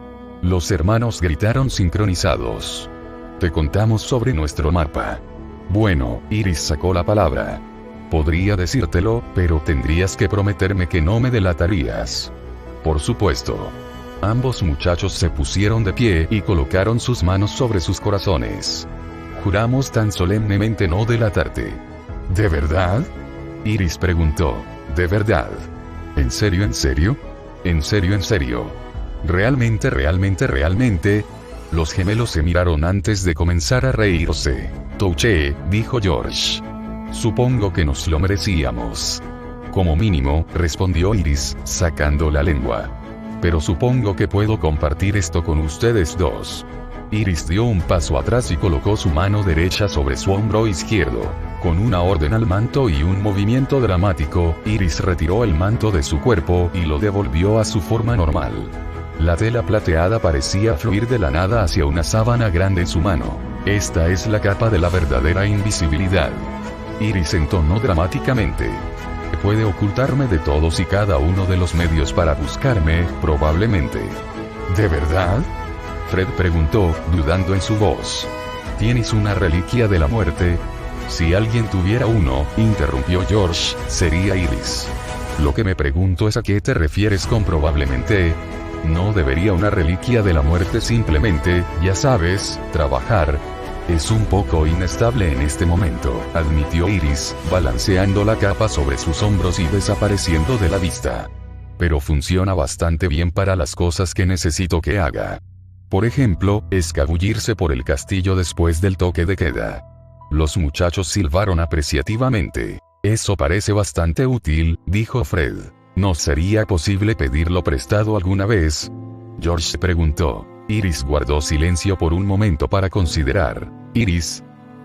Speaker 1: Los hermanos gritaron sincronizados. Te contamos sobre nuestro mapa. Bueno, Iris sacó la palabra. Podría decírtelo, pero tendrías que prometerme que no me delatarías. Por supuesto. Ambos muchachos se pusieron de pie y colocaron sus manos sobre sus corazones. Juramos tan solemnemente no delatarte. ¿De verdad? Iris preguntó. ¿De verdad? ¿En serio, en serio? ¿En serio, en serio? ¿Realmente, realmente, realmente? Los gemelos se miraron antes de comenzar a reírse. Touché, dijo George. Supongo que nos lo merecíamos. Como mínimo, respondió Iris, sacando la lengua. Pero supongo que puedo compartir esto con ustedes dos. Iris dio un paso atrás y colocó su mano derecha sobre su hombro izquierdo. Con una orden al manto y un movimiento dramático, Iris retiró el manto de su cuerpo y lo devolvió a su forma normal. La tela plateada parecía fluir de la nada hacia una sábana grande en su mano. Esta es la capa de la verdadera invisibilidad. Iris entonó dramáticamente. Puede ocultarme de todos y cada uno de los medios para buscarme, probablemente. ¿De verdad? Fred preguntó, dudando en su voz. ¿Tienes una reliquia de la muerte? Si alguien tuviera uno, interrumpió George, sería Iris. Lo que me pregunto es a qué te refieres con probablemente. No debería una reliquia de la muerte simplemente, ya sabes, trabajar. Es un poco inestable en este momento, admitió Iris, balanceando la capa sobre sus hombros y desapareciendo de la vista. Pero funciona bastante bien para las cosas que necesito que haga. Por ejemplo, escabullirse por el castillo después del toque de queda. Los muchachos silbaron apreciativamente. Eso parece bastante útil, dijo Fred. ¿No sería posible pedirlo prestado alguna vez? George preguntó. Iris guardó silencio por un momento para considerar. Iris.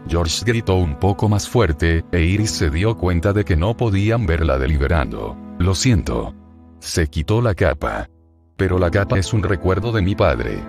Speaker 1: George gritó un poco más fuerte, e Iris se dio cuenta de que no podían verla deliberando. Lo siento. Se quitó la capa. Pero la capa es un recuerdo de mi padre.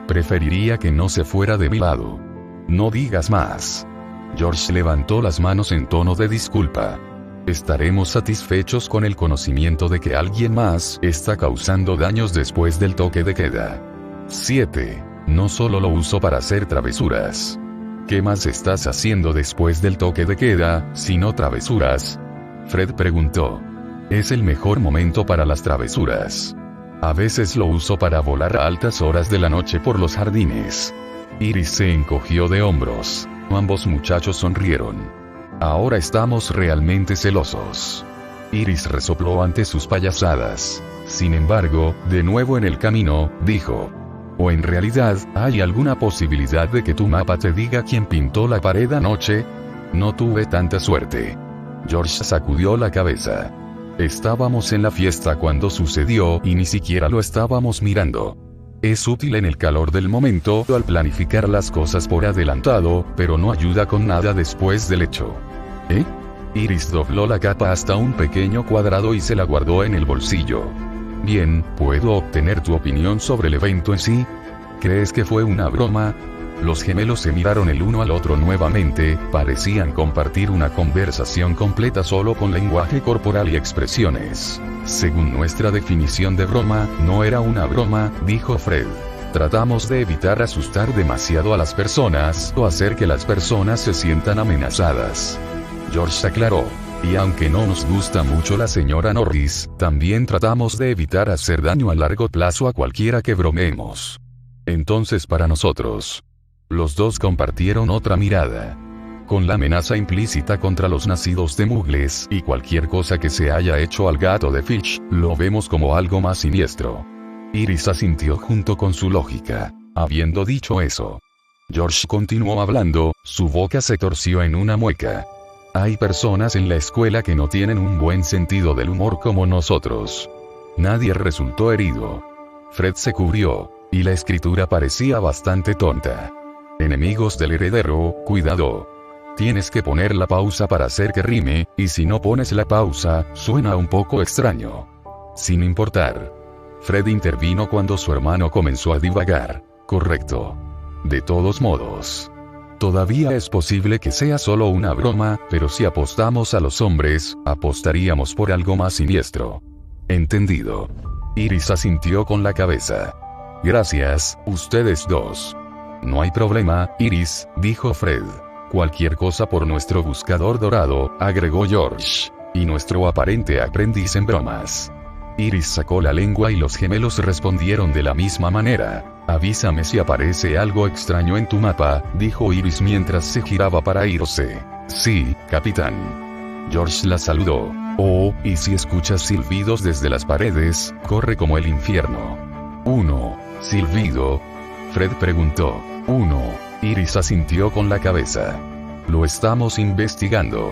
Speaker 1: Preferiría que no se fuera de mi lado. No digas más. George levantó las manos en tono de disculpa. Estaremos satisfechos con el conocimiento de que alguien más está causando daños después del toque de queda. 7. No solo lo uso para hacer travesuras. ¿Qué más estás haciendo después del toque de queda, sino travesuras? Fred preguntó. Es el mejor momento para las travesuras. A veces lo uso para volar a altas horas de la noche por los jardines. Iris se encogió de hombros. Ambos muchachos sonrieron. Ahora estamos realmente celosos. Iris resopló ante sus payasadas. Sin embargo, de nuevo en el camino, dijo. ¿O en realidad, hay alguna posibilidad de que tu mapa te diga quién pintó la pared anoche? No tuve tanta suerte. George sacudió la cabeza. Estábamos en la fiesta cuando sucedió y ni siquiera lo estábamos mirando. Es útil en el calor del momento al planificar las cosas por adelantado, pero no ayuda con nada después del hecho. ¿Eh? Iris dobló la capa hasta un pequeño cuadrado y se la guardó en el bolsillo. Bien, ¿puedo obtener tu opinión sobre el evento en sí? ¿Crees que fue una broma? Los gemelos se miraron el uno al otro nuevamente, parecían compartir una conversación completa solo con lenguaje corporal y expresiones. Según nuestra definición de broma, no era una broma, dijo Fred. Tratamos de evitar asustar demasiado a las personas o hacer que las personas se sientan amenazadas. George aclaró. Y aunque no nos gusta mucho la señora Norris, también tratamos de evitar hacer daño a largo plazo a cualquiera que bromeemos. Entonces para nosotros. Los dos compartieron otra mirada. Con la amenaza implícita contra los nacidos de Mugles y cualquier cosa que se haya hecho al gato de Filch, lo vemos como algo más siniestro. Iris asintió junto con su lógica. Habiendo dicho eso, George continuó hablando, su boca se torció en una mueca. Hay personas en la escuela que no tienen un buen sentido del humor como nosotros. Nadie resultó herido. Fred se cubrió, y la escritura parecía bastante tonta. Enemigos del heredero, cuidado. Tienes que poner la pausa para hacer que rime, y si no pones la pausa, suena un poco extraño. Sin importar. Fred intervino cuando su hermano comenzó a divagar. Correcto. De todos modos. Todavía es posible que sea solo una broma, pero si apostamos a los hombres, apostaríamos por algo más siniestro. Entendido. Iris asintió con la cabeza. Gracias, ustedes dos. No hay problema, Iris, dijo Fred. Cualquier cosa por nuestro buscador dorado, agregó George. Y nuestro aparente aprendiz en bromas. Iris sacó la lengua y los gemelos respondieron de la misma manera. Avísame si aparece algo extraño en tu mapa, dijo Iris mientras se giraba para irse. Sí, capitán. George la saludó. Oh, y si escuchas silbidos desde las paredes, corre como el infierno. 1. ¿Silbido? Fred preguntó. 1. Iris asintió con la cabeza. Lo estamos investigando.